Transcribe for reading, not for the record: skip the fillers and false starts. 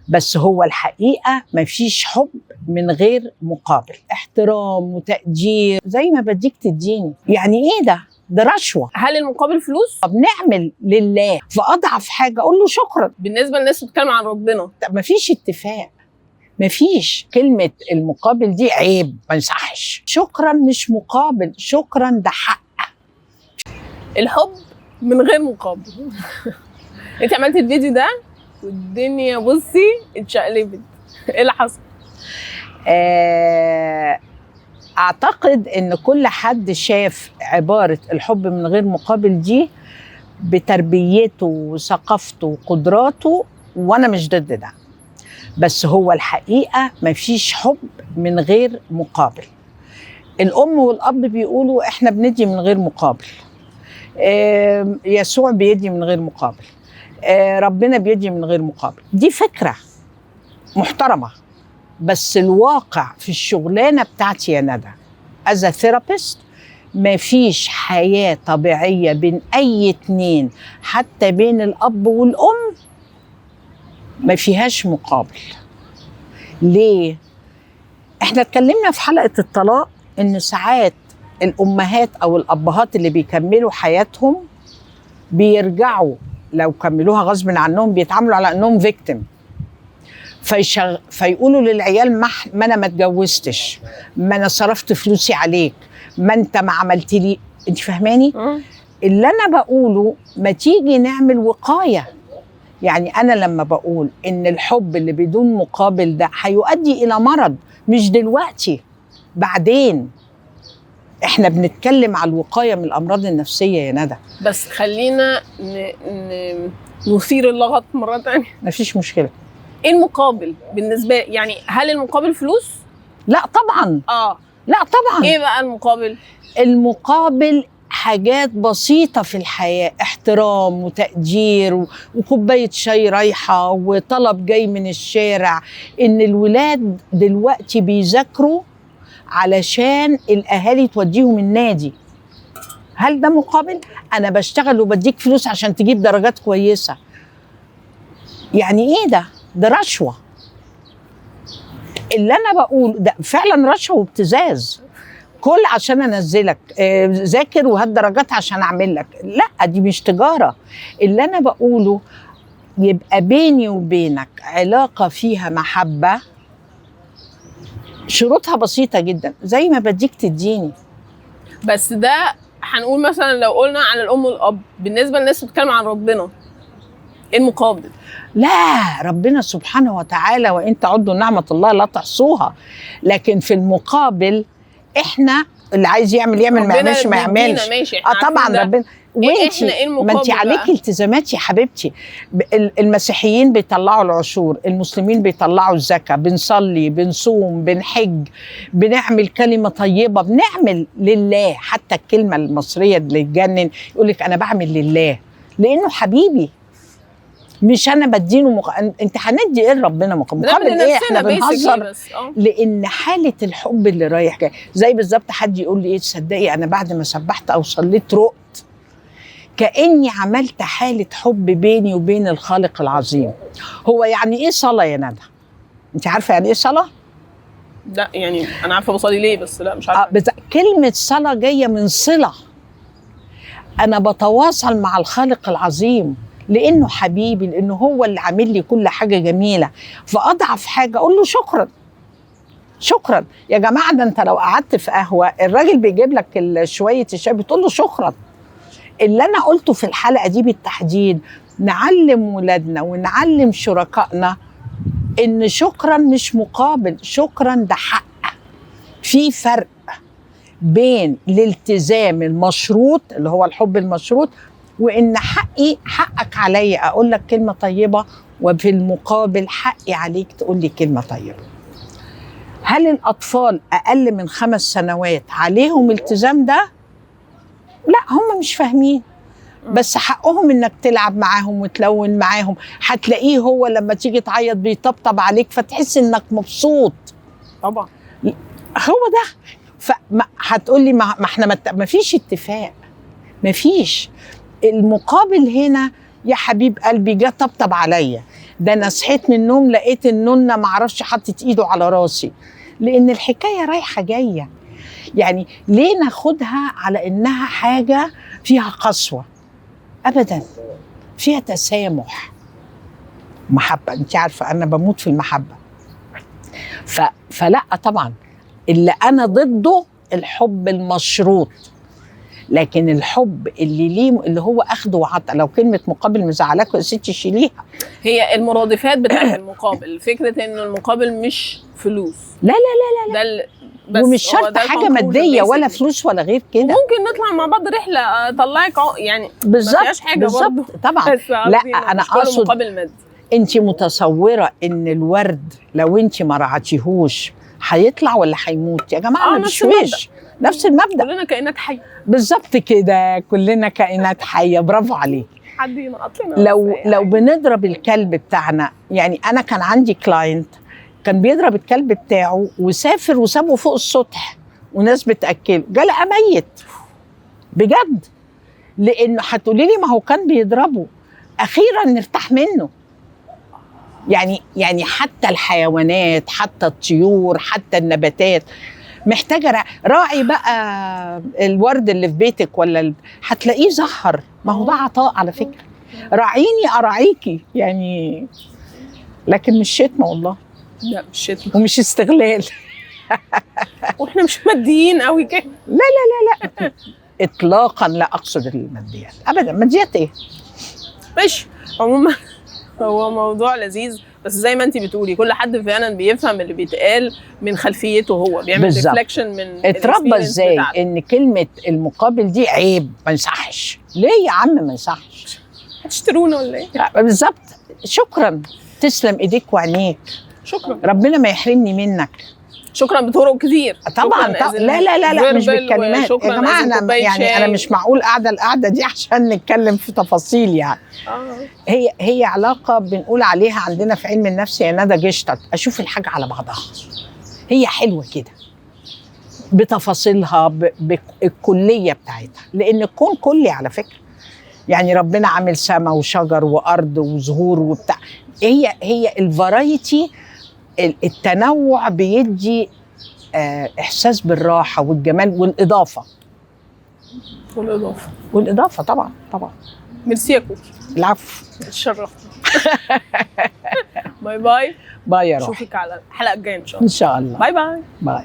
بس هو الحقيقة مفيش حب من غير مقابل، احترام وتقدير زي ما بديك تديني. يعني ايه ده رشوة. هل المقابل فلوس؟ بنعمل لله في أضعف حاجة أقول له شكرا. بالنسبة للناس بتتكلم عن ربنا مفيش اتفاق، مفيش كلمة المقابل دي عيب، ما يصحش. شكرا مش مقابل، شكرا ده حق. الحب من غير مقابل. انت عملت الفيديو ده والدنيا بصي اتشقلبت، ايه اللي حصل؟ اعتقد ان كل حد شاف عبارة الحب من غير مقابل دي بتربيته وثقافته وقدراته، وانا مش ضد ده، بس هو الحقيقة مفيش حب من غير مقابل. الام والاب بيقولوا احنا بندي من غير مقابل، يسوع بيدي من غير مقابل، ربنا بيدي من غير مقابل. دي فكرة محترمة، بس الواقع في الشغلانة بتاعتي يا ندى as a therapist مفيش حياة طبيعية بين أي اتنين، حتى بين الأب والأم ما فيهاش مقابل. ليه؟ احنا اتكلمنا في حلقة الطلاق إن ساعات الأمهات أو الأبهات اللي بيكملوا حياتهم بيرجعوا لو كملوها غصب عنهم بيتعاملوا على أنهم victim، فيقولوا للعيال ما أنا ما اتجوزتش، ما أنا صرفت فلوسي عليك، ما أنت ما عملت لي. أنت فاهماني؟ اللي أنا بقوله ما تيجي نعمل وقاية. يعني أنا لما بقول إن الحب اللي بدون مقابل ده هيؤدي إلى مرض، مش دلوقتي، بعدين. إحنا بنتكلم على الوقاية من الأمراض النفسية يا ندى. بس خلينا نثير اللغط مرة تانية. مفيش مشكلة. إيه المقابل بالنسبة يعني؟ هل المقابل فلوس؟ لا طبعا. لا طبعا. إيه بقى المقابل؟ المقابل حاجات بسيطة في الحياة، احترام وتقدير وكوباية شاي رايحة وطلب جاي من الشارع. إن الولاد دلوقتي بيذاكروا علشان الأهالي توديهم النادي، هل ده مقابل؟ أنا بشتغل وبديك فلوس عشان تجيب درجات كويسة. يعني إيه ده رشوة. اللي أنا بقول ده فعلا رشوة وابتزاز. كل عشان انزلك، ذاكر وهات درجات عشان اعمل لك. لا، دي مش تجاره. اللي انا بقوله يبقى بيني وبينك علاقه فيها محبه، شروطها بسيطه جدا زي ما بديك تديني. بس ده هنقول مثلا لو قلنا على الام والاب، بالنسبه للناس بتتكلم عن ربنا، ايه المقابل؟ لا، ربنا سبحانه وتعالى وان تعدوا نعمه الله لا تحصوها. لكن في المقابل احنا اللي عايز يعمل ما يعملش ما يعملش. طبعا ربنا. وانتي ما انتي عليكي التزامات يا حبيبتي. المسيحيين بيطلعوا العشور، المسلمين بيطلعوا الزكاه، بنصلي، بنصوم، بنحج، بنعمل كلمه طيبه، بنعمل لله. حتى الكلمه المصريه اللي تجنن يقول لك انا بعمل لله لانه حبيبي، مش انا بديله انت هندي ايه لربنا مقابل ايه؟ احنا بنهزر. لان حاله الحب اللي رايح جاي زي بالظبط حد يقول لي ايه، تصدقي انا بعد ما سبحت او صليت رقت كاني عملت حاله حب بيني وبين الخالق العظيم. هو يعني ايه صلاه يا ندى؟ انت عارفه يعني ايه صلاه؟ لا يعني انا عارفه بصلي ليه، بس لا مش عارفه. كلمه صلاه جايه من صله، انا بتواصل مع الخالق العظيم لانه حبيبي، لانه هو اللي عامل لي كل حاجه جميله. فاضعف حاجه اقول له شكرا. شكرا يا جماعه، ده انت لو قعدت في قهوه الراجل بيجيب لك شويه الشاي بتقول له شكرا. اللي انا قلته في الحلقه دي بالتحديد نعلم ولادنا ونعلم شركائنا ان شكرا مش مقابل، شكرا ده حق. في فرق بين الالتزام المشروط اللي هو الحب المشروط، وإن حقك عليا أقول لك كلمة طيبة، وفي المقابل حقي عليك تقول لي كلمة طيبة. هل الأطفال أقل من 5 سنوات عليهم التزام ده؟ لا، هم مش فاهمين، بس حقهم إنك تلعب معاهم وتلون معاهم. هتلاقيه هو لما تيجي تعيط بيطبطب عليك فتحس إنك مبسوط. طبعا هو ده. هتقولي ما احنا ما فيش اتفاق، ما فيش. المقابل هنا يا حبيب قلبي جه طبطب عليا، ده انا صحيت من النوم لقيت النونه معرفش حطت ايده على راسي، لان الحكايه رايحه جايه. يعني ليه ناخدها على انها حاجه فيها قسوه؟ ابدا، فيها تسامح، محبه. انت عارفه انا بموت في المحبه. فلا طبعا، اللي انا ضده الحب المشروط، لكن الحب اللي ليه اللي هو اخد وعطا. لو كلمه مقابل مزعلاك يا ستي شيليها. هي المرادفات بتاعت المقابل، فكره انه المقابل مش فلوس. لا لا لا لا، بس ومش شرط حاجه ماديه ولا فلوس ولا غير كده. ممكن نطلع مع بعض رحله اطلعك يعني بالظبط، ما فيهاش حاجه برضه طبعا. لا انا اقصد مقابل مادي. انت متصوره ان الورد لو انت ما رعتيهوش هيطلع ولا هيموت؟ يا جماعه ما تشويش. نفس المبدا، كلنا كائنات حيه. بالظبط كده، كلنا كائنات حيه. برافو عليك. حد ينقط لنا. لو بنضرب الكلب بتاعنا، يعني انا كان عندي كلاينت كان بيضرب الكلب بتاعه وسافر وسابه فوق السطح وناس بتاكله، جالها ميت بجد. لانه هتقولي لي ما هو كان بيضربه، اخيرا نرتاح منه. يعني حتى الحيوانات، حتى الطيور، حتى النباتات محتاجه راعي. بقى الورد اللي في بيتك ولا هتلاقيه زهر، ما هو ده عطاء على فكره. راعيني اراعيكي يعني، لكن مش شتم والله. لا مش شتم ومش استغلال. واحنا مش ماديين قوي كده. لا لا لا لا اطلاقا، لا اقصد الماديات ابدا. ماديات ايه؟ ماشي. عموما هو موضوع لذيذ، بس زي ما انت بتقولي كل حد فعلا بيفهم اللي بيتقال من خلفيته، هو بيعمل ريفلكشن من اتربى ازاي ان كلمه المقابل دي عيب، ما يصحش. ليه يا عم ما يصحش؟ هتشترونا ولا ايه؟ بالظبط. شكرا، تسلم ايديك وعينيك. شكرا، ربنا ما يحرمني منك. شكرا بطرق كتير طبعا. لا لا لا لا، مش بالكلمات يا جماعه. انا يعني انا مش معقول القعده دي عشان نتكلم في تفاصيل يعني. هي علاقه بنقول عليها عندنا في علم النفس يا ندى جشتت، اشوف الحاجه على بعضها. هي حلوه كده بتفاصيلها، بالكليه بتاعتها، لان الكون كلي على فكره. يعني ربنا عامل سما وشجر وارض وزهور وبتاع. هي الفرايتي، التنوع بيدي احساس بالراحه والجمال والاضافه طبعا. ميرسي يا كوكي. العفو، اتشرفت. باي باي. باي يا روحي. اشوفك على الحلقه الجايه ان شاء الله. ان شاء الله. باي باي. باي.